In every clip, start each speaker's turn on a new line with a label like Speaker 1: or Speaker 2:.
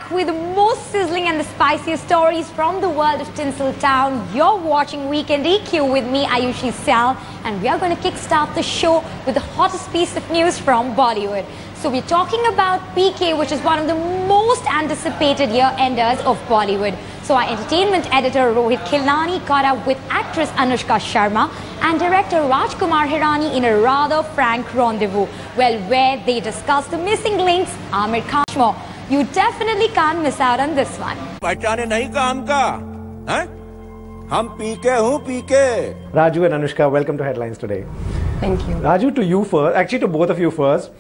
Speaker 1: back with the most sizzling and the spiciest stories from the world of Tinseltown. You're watching Weekend EQ with me, Ayushi Sal, and we are going to kickstart the show with the hottest piece of news from Bollywood. So we're talking about PK, which is one of the most anticipated year-enders of Bollywood. So our entertainment editor Raju Hirani caught up with actress Anushka Sharma and director Rajkumar Hirani in a rather frank rendezvous. Well, where they discussed the missing links, Amir Khan. You definitely can't miss out on this one.
Speaker 2: पहचाने नहीं काम का, हैं? हम PK हूँ PK.
Speaker 3: Raju and Anushka, welcome to Headlines today.
Speaker 4: Thank you.
Speaker 3: Raju, to you first, actually to both of you first.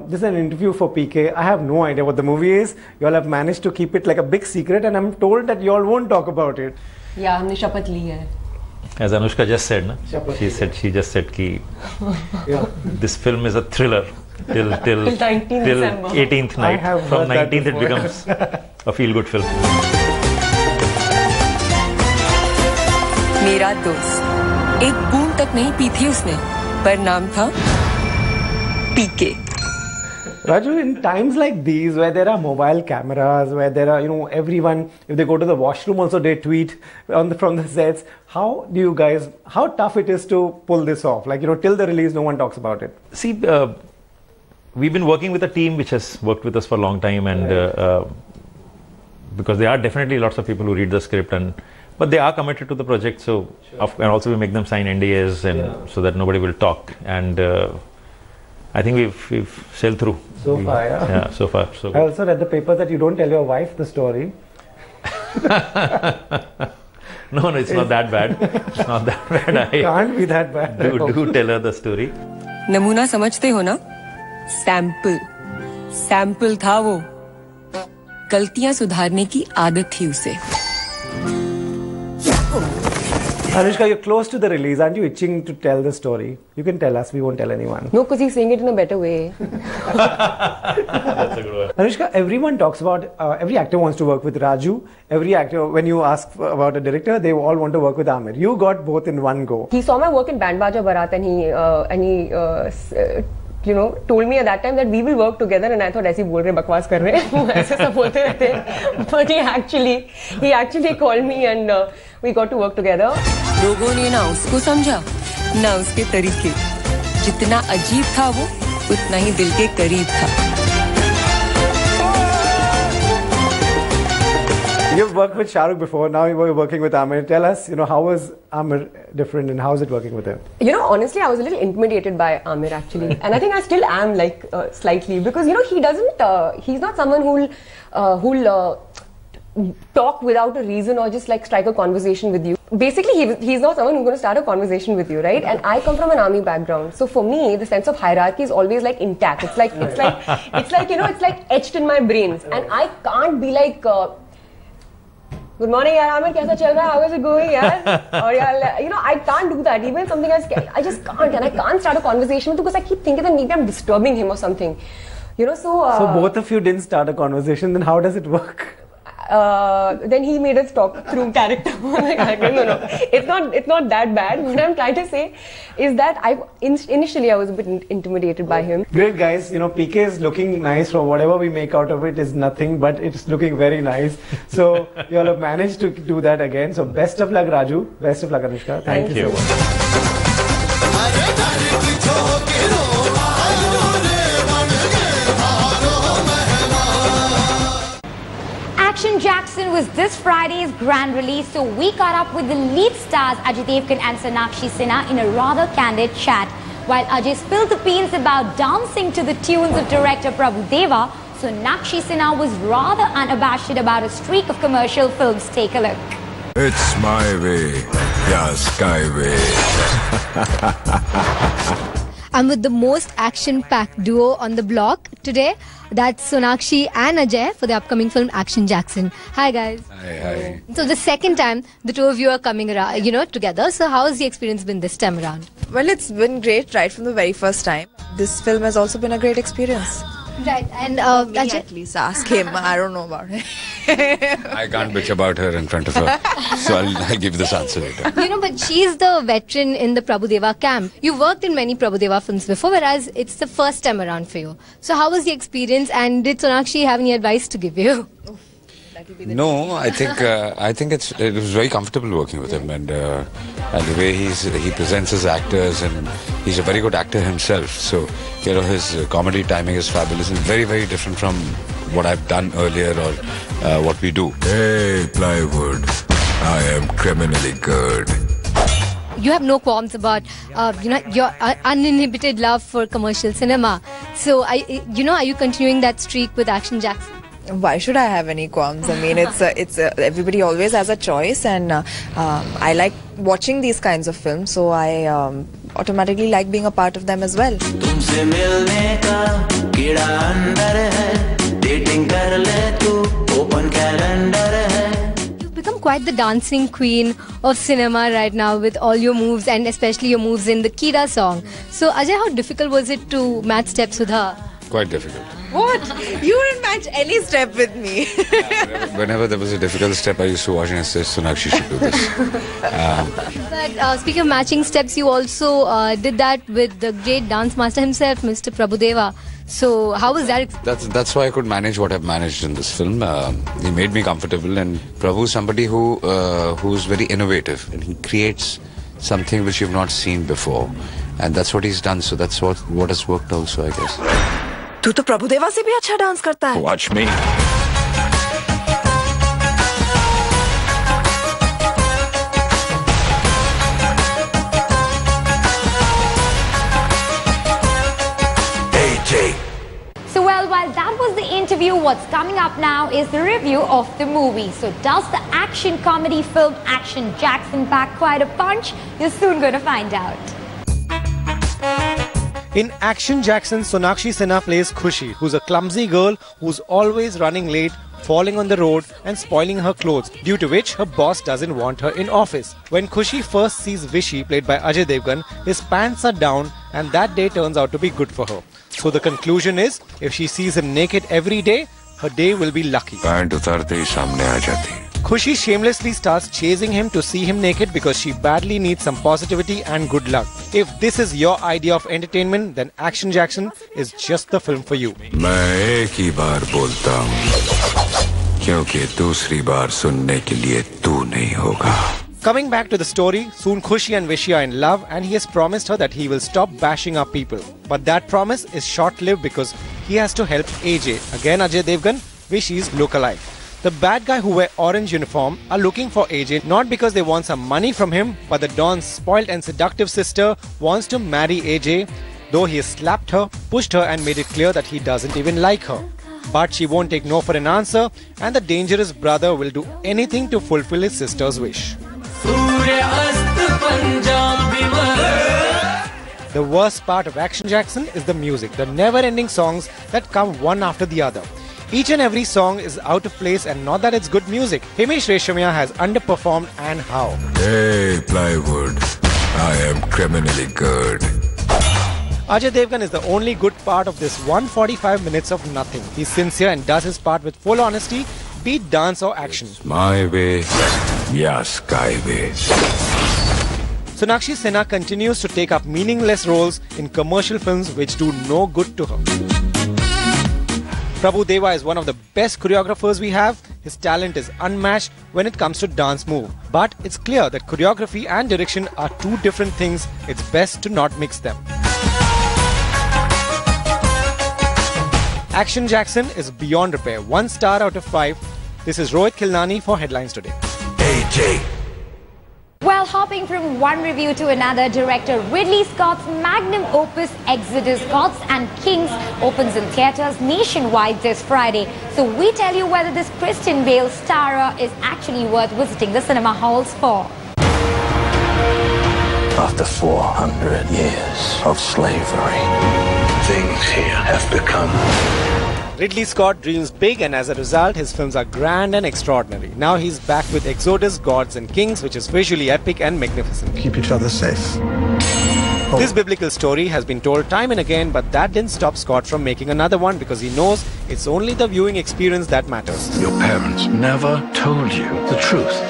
Speaker 3: This is an interview for PK. I have no idea what the movie is. You all have managed to keep it like a big secret, and I'm told that you all won't talk about it.
Speaker 4: Yeah, हमने शपथ ली है.
Speaker 5: As Anushka just said, na? She just said कि this film is a thriller till 18th night. From 19th it becomes a feel-good film.
Speaker 4: मेरा दोस्त एक बूंद तक नहीं पी थी उसने, पर नाम था PK.
Speaker 3: Raju, in times like these where there are mobile cameras, where there are, everyone, if they go to the washroom also they tweet from the sets, how tough it is to pull this off? Like, till the release no one talks about it.
Speaker 5: See, we've been working with a team which has worked with us for a long time, and because there are definitely lots of people who read the script, but they are committed to the project, so and also we make them sign NDAs and so that nobody will talk, and I think we've sailed through.
Speaker 3: So far, yeah.
Speaker 5: Yeah, so far. So
Speaker 3: I also read the paper that you don't tell your wife the story.
Speaker 5: No, it's not that bad. It's not that bad.
Speaker 3: It can't be that bad.
Speaker 5: Do tell her the story.
Speaker 4: नमूना समझते हो ना? Sample था वो. गलतियां सुधारने की आदत थी उसे.
Speaker 3: Anushka, you're close to the release. Aren't you itching to tell the story? You can tell us. We won't tell anyone.
Speaker 4: No, because he's saying it in a better way.
Speaker 5: That's a good one.
Speaker 3: Anushka, everyone talks about, every actor wants to work with Raju. Every actor, when you ask about a director, they all want to work with Amir. You got both in one go.
Speaker 4: He saw my work in Band Baja Barat, and he told me at that time that we will work together, and I thought ऐसे बोल रहे बकवास कर रहे हैं ऐसे सब बोलते रहते. But he actually called me, and we got to work together. लोगों ने ना उसको समझा ना उसके तरीके. जितना अजीब था वो उतना ही दिल के करीब था.
Speaker 3: You've worked with Shah Rukh before, now you're working with Amir. Tell us, how was Amir different and how is it working with him?
Speaker 4: Honestly, I was a little intimidated by Amir actually. And I think I still am, slightly. Because, he doesn't, he's not someone who'll talk without a reason or just strike a conversation with you. Basically, he's not someone who's going to start a conversation with you, right? And I come from an army background. So for me, the sense of hierarchy is always intact. It's like etched in my brains. And I can't be like, good morning, yaar, Amir, kaisa chal raha hai? How is it going, yaar? Or yaar, I can't do that. Even something else, I just can't, and I can't start a conversation because I keep thinking that maybe I'm disturbing him or something.
Speaker 3: So both of you didn't start a conversation, then how does it work?
Speaker 4: Then he made us talk through character. No, it's not that bad. What I'm trying to say is that initially I was a bit intimidated by him.
Speaker 3: Great, guys. PK is looking nice. From whatever we make out of it is nothing, but it's looking very nice. So you all have managed to do that again. So best of luck, Raju. Best of luck, Anushka. Thank you so much.
Speaker 1: Action Jackson was this Friday's grand release, so we caught up with the lead stars Ajay, Devgan and Sonakshi Sinha in a rather candid chat. While Ajay spilled the beans about dancing to the tunes of director Prabhu Deva, Sonakshi Sinha was rather unabashed about a streak of commercial films. Take a look.
Speaker 2: It's my way, yeah, skyway.
Speaker 6: I'm with the most action-packed duo on the block today. That's Sonakshi and Ajay for the upcoming film Action Jackson. Hi guys.
Speaker 2: Hi.
Speaker 6: So the second time the two of you are coming around, together. So how has the experience been this time around?
Speaker 7: Well, it's been great right from the very first time. This film has also been a great experience.
Speaker 6: Right, and
Speaker 7: Me
Speaker 6: Ajay,
Speaker 7: at least ask him. I don't know about it.
Speaker 8: I can't bitch about her in front of her. So I'll give this answer later.
Speaker 6: You know, but she's the veteran in the Prabhu Deva camp. You worked in many Prabhu Deva films before, whereas it's the first time around for you. So how was the experience, and did Sonakshi have any advice to give you?
Speaker 8: No, I think it was very comfortable working with him, and the way he presents his actors, and he's a very good actor himself. So you know, his comedy timing is fabulous and very, very different from what I've done earlier or what we do.
Speaker 9: Hey, Plywood, I am criminally good.
Speaker 6: You have no qualms about, your uninhibited love for commercial cinema. So, are you continuing that streak with Action Jackson?
Speaker 7: Why should I have any qualms? I mean, it's everybody always has a choice, and I like watching these kinds of films, so I automatically like being a part of them as well. You've become quite the dancing queen of cinema right now with all your moves, and especially your moves in the Kira song. So, Ajay, how difficult was it to match steps with her?
Speaker 8: Quite difficult.
Speaker 7: What? You wouldn't match any step with me.
Speaker 8: Whenever there was a difficult step, I used to watch and say, Sonakshi should do this.
Speaker 6: But speaking of matching steps, you also did that with the great dance master himself, Mr. Prabhu Deva. So how was that?
Speaker 8: That's why I could manage what I've managed in this film. He made me comfortable, and Prabhu is somebody who's very innovative, and he creates something which you've not seen before, and that's what he's done. So that's what has worked also, I guess.
Speaker 7: तू तो प्रभु देवा से भी अच्छा dance करता है.
Speaker 9: Watch me.
Speaker 1: AJ. So while that was the interview, what's coming up now is the review of the movie. So does the action comedy film Action Jackson pack quite a punch? You're soon going to find out.
Speaker 3: In Action Jackson, Sonakshi Sinha plays Khushi, who's a clumsy girl who's always running late, falling on the road and spoiling her clothes, due to which her boss doesn't want her in office. When Khushi first sees Vishy, played by Ajay Devgan, his pants are down, and that day turns out to be good for her. So the conclusion is, if she sees him naked every day, her day will be lucky.
Speaker 9: Pant उतारते ही सामने आ जाती है.
Speaker 3: Khushi shamelessly starts chasing him to see him naked because she badly needs some positivity and good luck. If this is your idea of entertainment, then Action Jackson is just the film for you.
Speaker 9: मैं एक ही बार बोलता हूँ, क्योंकि दूसरी बार सुनने के लिए तू नहीं होगा.
Speaker 3: Coming back to the story, soon Khushi and Vishy are in love, and he has promised her that he will stop bashing up people. But that promise is short-lived because he has to help AJ, again Ajay Devgan, Vishy's lookalike. The bad guy who wear orange uniform are looking for AJ not because they want some money from him, but the Don's spoiled and seductive sister wants to marry AJ, though he has slapped her, pushed her and made it clear that he doesn't even like her. But she won't take no for an answer, and the dangerous brother will do anything to fulfill his sister's wish. The worst part of Action Jackson is the music, the never-ending songs that come one after the other. Each and every song is out of place, and not that it's good music. Himesh Reshammiya has underperformed, and how?
Speaker 9: Hey, Plywood, I am criminally good.
Speaker 3: Ajay Devgan is the only good part of this 145 minutes of nothing. He's sincere and does his part with full honesty, be it dance or action.
Speaker 9: My way, yeah, skyway.
Speaker 3: Sonakshi Sinha continues to take up meaningless roles in commercial films which do no good to her. Prabhu Deva is one of the best choreographers we have. His talent is unmatched when it comes to dance move. But it's clear that choreography and direction are two different things. It's best to not mix them. Action Jackson is beyond repair. 1 star out of 5. This is Rohit Khilnani for Headlines Today.
Speaker 9: AJ.
Speaker 1: Well, hopping from one review to another, director Ridley Scott's magnum opus Exodus Gods and Kings opens in theatres nationwide this Friday. So we tell you whether this Christian Bale starrer is actually worth visiting the cinema halls for.
Speaker 10: After 400 years of slavery, things here have become...
Speaker 3: Ridley Scott dreams big, and as a result, his films are grand and extraordinary. Now he's back with Exodus, Gods and Kings, which is visually epic and magnificent.
Speaker 10: Keep each other safe.
Speaker 11: This biblical story has been told time and again, but that didn't stop Scott from making another one because he knows it's only the viewing experience that matters.
Speaker 10: Your parents never told you the truth.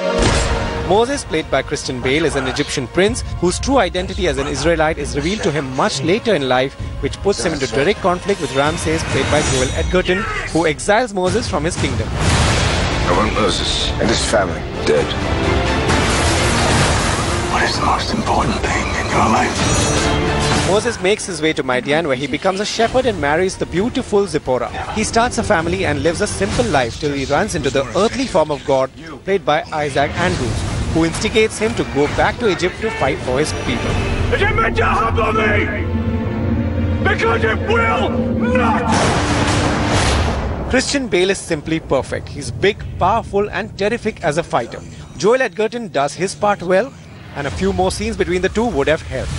Speaker 11: Moses, played by Christian Bale, is an Egyptian prince whose true identity as an Israelite is revealed to him much later in life, which puts him into direct conflict with Ramses, played by Joel Edgerton, who exiles Moses from his kingdom.
Speaker 10: I want Moses and his family dead. What is the most important thing in your life?
Speaker 11: Moses makes his way to Midian, where he becomes a shepherd and marries the beautiful Zipporah. He starts a family and lives a simple life till he runs into the earthly form of God, played by Isaac Andrews, who instigates him to go back to Egypt to fight for his people.
Speaker 10: Is it meant to humble me? Because it will not!
Speaker 11: Christian Bale is simply perfect. He's big, powerful and terrific as a fighter. Joel Edgerton does his part well, and a few more scenes between the two would have helped.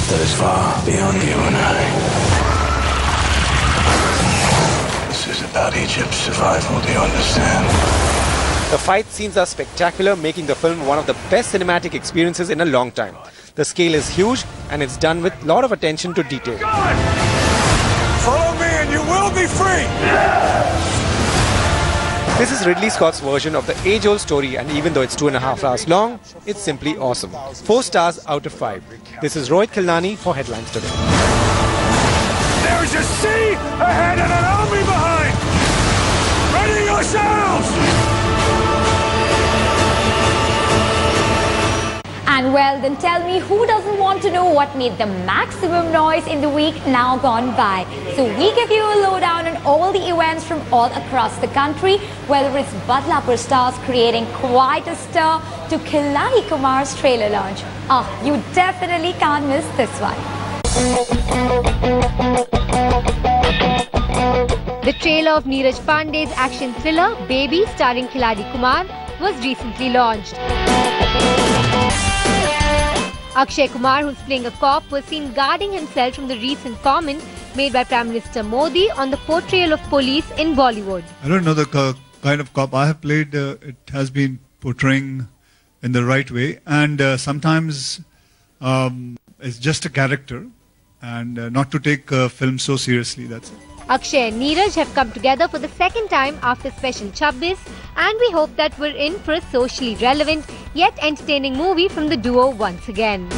Speaker 10: That is far beyond you and I. This is about Egypt's survival, do you understand?
Speaker 11: The fight scenes are spectacular, making the film one of the best cinematic experiences in a long time. The scale is huge and it's done with a lot of attention to detail.
Speaker 10: God! Follow me and you will be free!
Speaker 11: This is Ridley Scott's version of the age-old story, and even though it's 2.5 hours long, it's simply awesome. 4 stars out of 5. This is Rohit Khilnani for Headlines Today.
Speaker 10: There's a sea ahead and an army behind! Ready yourselves!
Speaker 1: And well, then tell me, who doesn't want to know what made the maximum noise in the week now gone by? So we give you a lowdown on all the events from all across the country, whether it's Badlapur stars creating quite a stir to Khilnani Kumar's trailer launch. Oh, you definitely can't miss this one.
Speaker 7: The trailer of Neeraj Pandey's action thriller Baby starring Khilnani Kumar was recently launched. Akshay Kumar, who's playing a cop, was seen guarding himself from the recent comment made by Prime Minister Modi on the portrayal of police in Bollywood.
Speaker 12: I don't know the kind of cop I have played. It has been portraying in the right way, and sometimes it's just a character, and not to take film so seriously, that's it.
Speaker 7: Akshay and Neeraj have come together for the second time after Special 26, and we hope that we're in for a socially relevant yet entertaining movie from the duo once again.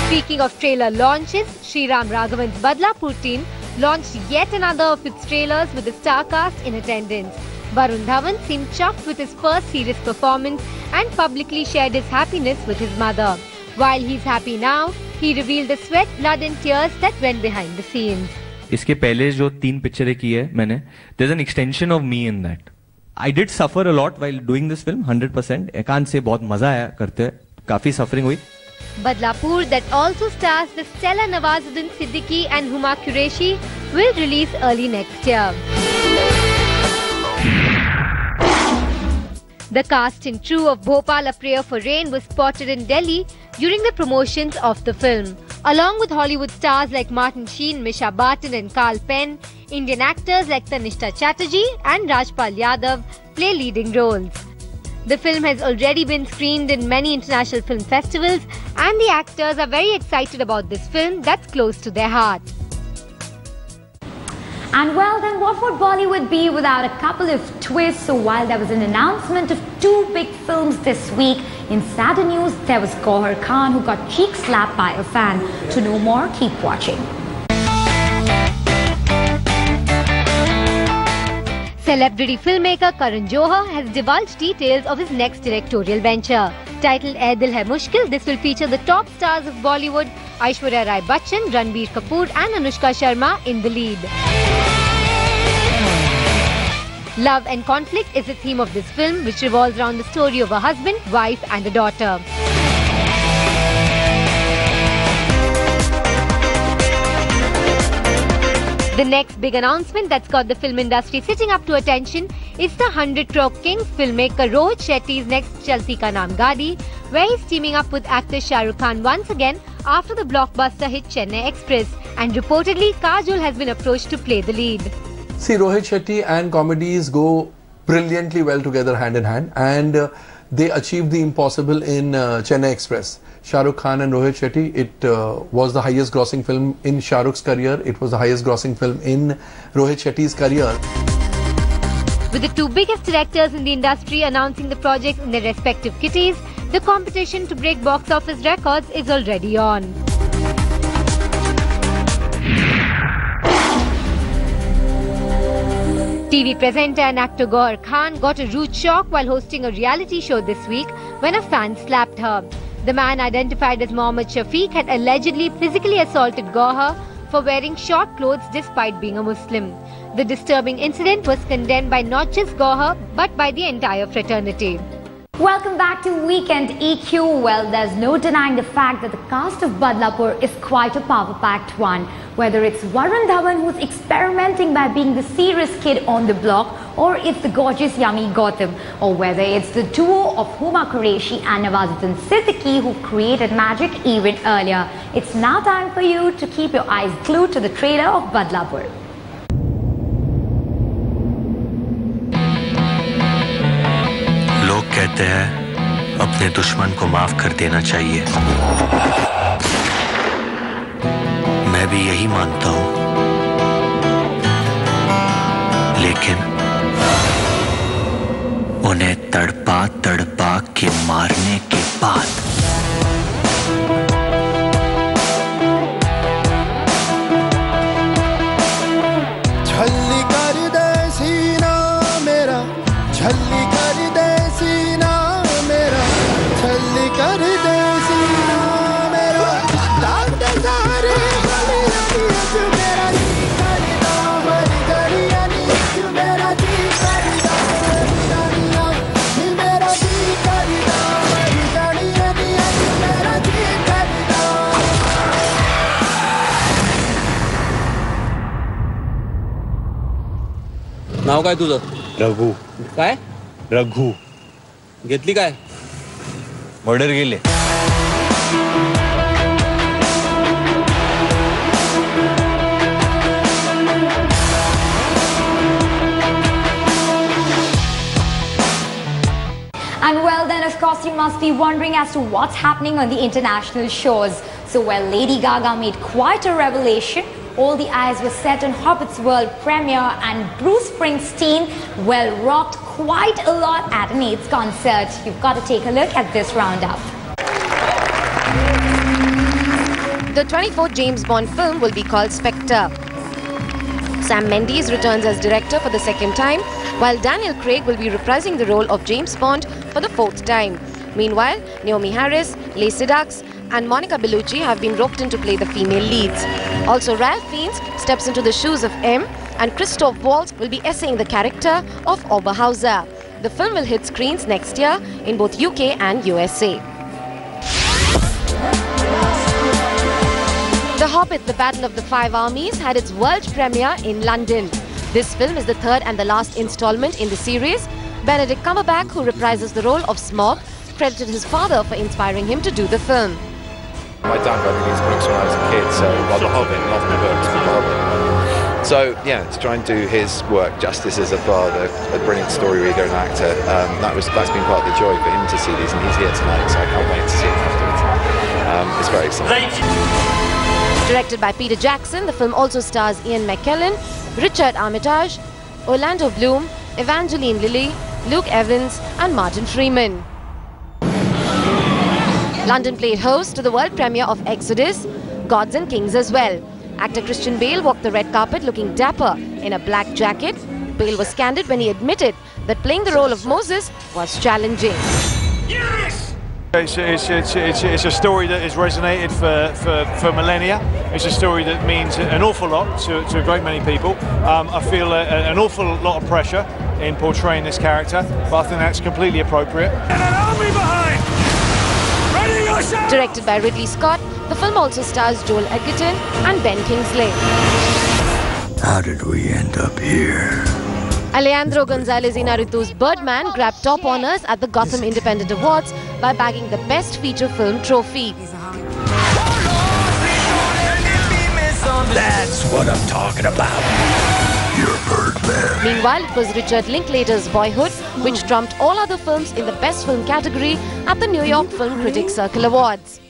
Speaker 7: Speaking of trailer launches, Sriram Raghavan's Badlapur team launched yet another of its trailers with the star cast in attendance. Varun Dhawan seemed chuffed with his first serious performance and publicly shared his happiness with his mother. While he's happy now, he revealed the sweat, blood and tears that went behind the scenes.
Speaker 13: इसके पहले जो 3 पिक्चरें की है मैंने, there's an extension of me in that. I did suffer a lot while doing this film, 100%. I can't say बहुत मजा आया करते, काफी suffering हुई.
Speaker 7: Badlapur, that also stars the stellar Nawazuddin Siddiqui and Huma Qureshi, will release early next year. The cast and crew of Bhopal A Prayer for Rain was spotted in Delhi during the promotions of the film. Along with Hollywood stars like Martin Sheen, Misha Barton and Carl Penn, Indian actors like Tanishta Chatterjee and Rajpal Yadav play leading roles. The film has already been screened in many international film festivals, and the actors are very excited about this film that's close to their heart.
Speaker 1: And well, then what would Bollywood be without a couple of twists? So while there was an announcement of 2 big films this week, in sadder news, there was Gauhar Khan, who got cheek slapped by a fan. To know more, keep watching.
Speaker 7: Celebrity filmmaker Karan Johar has divulged details of his next directorial venture. Titled Ae Dil Hai Mushkil, this will feature the top stars of Bollywood, Aishwarya Rai Bachchan, Ranbir Kapoor and Anushka Sharma in the lead. Love and conflict is the theme of this film, which revolves around the story of a husband, wife and a daughter. The next big announcement that's got the film industry sitting up to attention is the 100 Crore King filmmaker Rohit Shetty's next Chalti Ka Naam Gaadi, where he's teaming up with actor Shah Rukh Khan once again after the blockbuster hit Chennai Express, and reportedly Kajol has been approached to play the lead.
Speaker 14: See, Rohit Shetty and comedies go brilliantly well together hand in hand, and they achieved the impossible in Chennai Express. Shah Rukh Khan and Rohit Shetty, it was the highest grossing film in Shah Rukh's career. It was the highest grossing film in Rohit Shetty's career.
Speaker 7: With the two biggest directors in the industry announcing the projects in their respective kitties, the competition to break box office records is already on. TV presenter and actor Gaur Khan got a rude shock while hosting a reality show this week when a fan slapped her. The man, identified as Mohammed Shafiq, had allegedly physically assaulted Gaur for wearing short clothes despite being a Muslim. The disturbing incident was condemned by not just Gaur but by the entire fraternity.
Speaker 1: Welcome back to Weekend EQ. Well, there's no denying the fact that the cast of Badlapur is quite a power-packed one. Whether it's Varun Dhawan, who's experimenting by being the serious kid on the block, or it's the gorgeous yummy Gautam, or whether it's the duo of Huma Qureshi and Nawazuddin Siddiqui who created magic even earlier. It's now time for you to keep your eyes glued to the trailer of Badlapur.
Speaker 15: लोग कहते हैं अपने दुश्मन को माफ कर देना चाहिए। मैं भी यही मानता हूं, लेकिन उन्हें तड़पा तड़पा के मारने के बाद
Speaker 16: झल्ली कर दे सीना मेरा, झल्ली कर दे सीना मेरा, झल्ली कर दे सीना मेरा, दाग दे सारे तू मेरा जी करदा मरी गड़िया नी, तू मेरा जी करदा मरी गड़िया नी, मेरा जी करदा मरी गड़िया नी, तू मेरा जी करदा।
Speaker 17: नाव काय तुझं?
Speaker 15: रघु.
Speaker 17: काय?
Speaker 15: रघु.
Speaker 17: घेतली काय?
Speaker 15: मर्डर गेले.
Speaker 1: And well then, of course, you must be wondering as to what's happening on the international shows. So, well, Lady Gaga made quite a revelation. All the eyes were set on Hobbit's world premiere, and Bruce Springsteen, well, rocked quite a lot at an AIDS concert. You've got to take a look at this roundup.
Speaker 18: The 24th James Bond film will be called Spectre. Sam Mendes returns as director for the second time, while Daniel Craig will be reprising the role of James Bond for the fourth time. Meanwhile, Naomi Harris, Leigh Sedux and Monica Bellucci have been roped in to play the female leads. Also, Ralph Fiennes steps into the shoes of M, and Christoph Waltz will be essaying the character of Oberhauser. The film will hit screens next year in both UK and USA. The Hobbit, The Battle of the Five Armies had its world premiere in London. This film is the third and the last installment in the series. Benedict Cumberbatch, who reprises the role of Smaug, credited his father for inspiring him to do the film.
Speaker 19: My dad read these books when I was a kid, so The Hobbit, loved the books, The Hobbit. So yeah, to try and do his work justice as a bard, a brilliant story reader and actor, that's been part of the joy for him to see these, and he's here tonight, so I can't wait to see him afterwards. It's very exciting.
Speaker 18: Directed by Peter Jackson, the film also stars Ian McKellen, Richard Armitage, Orlando Bloom, Evangeline Lilly, Luke Evans and Martin Freeman. London played host to the world premiere of Exodus, Gods and Kings as well. Actor Christian Bale walked the red carpet looking dapper in a black jacket. Bale was candid when he admitted that playing the role of Moses was challenging.
Speaker 20: Yes! It's a story that has resonated for millennia. It's a story that means an awful lot to a great many people. I feel an awful lot of pressure in portraying this character, but I think that's completely appropriate. And an army behind! Ready yourself!
Speaker 18: Directed by Ridley Scott, the film also stars Joel Edgerton and Ben Kingsley.
Speaker 9: How did we end up here?
Speaker 18: Alejandro González Iñárritu's Birdman grabbed top honors at the Gotham Independent Awards by bagging the Best Feature Film trophy.
Speaker 9: That's what I'm talking about. You're Birdman.
Speaker 18: Meanwhile, it was Richard Linklater's Boyhood which trumped all other films in the Best Film category at the New York Film Critics Circle Awards.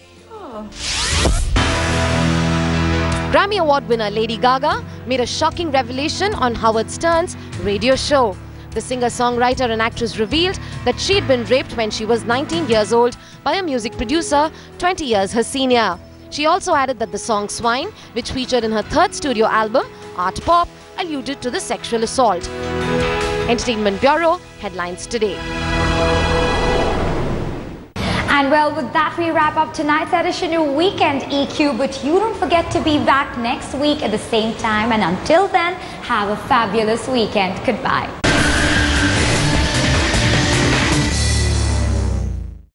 Speaker 18: Grammy Award winner Lady Gaga made a shocking revelation on Howard Stern's radio show. The singer-songwriter and actress revealed that she had been raped when she was 19 years old by a music producer 20 years her senior. She also added that the song Swine, which featured in her third studio album, Art Pop, alluded to the sexual assault. Entertainment Bureau headlines today.
Speaker 1: And well, with that we wrap up tonight's edition of Weekend EQ. But you don't forget to be back next week at the same time. And until then, have a fabulous weekend. Goodbye.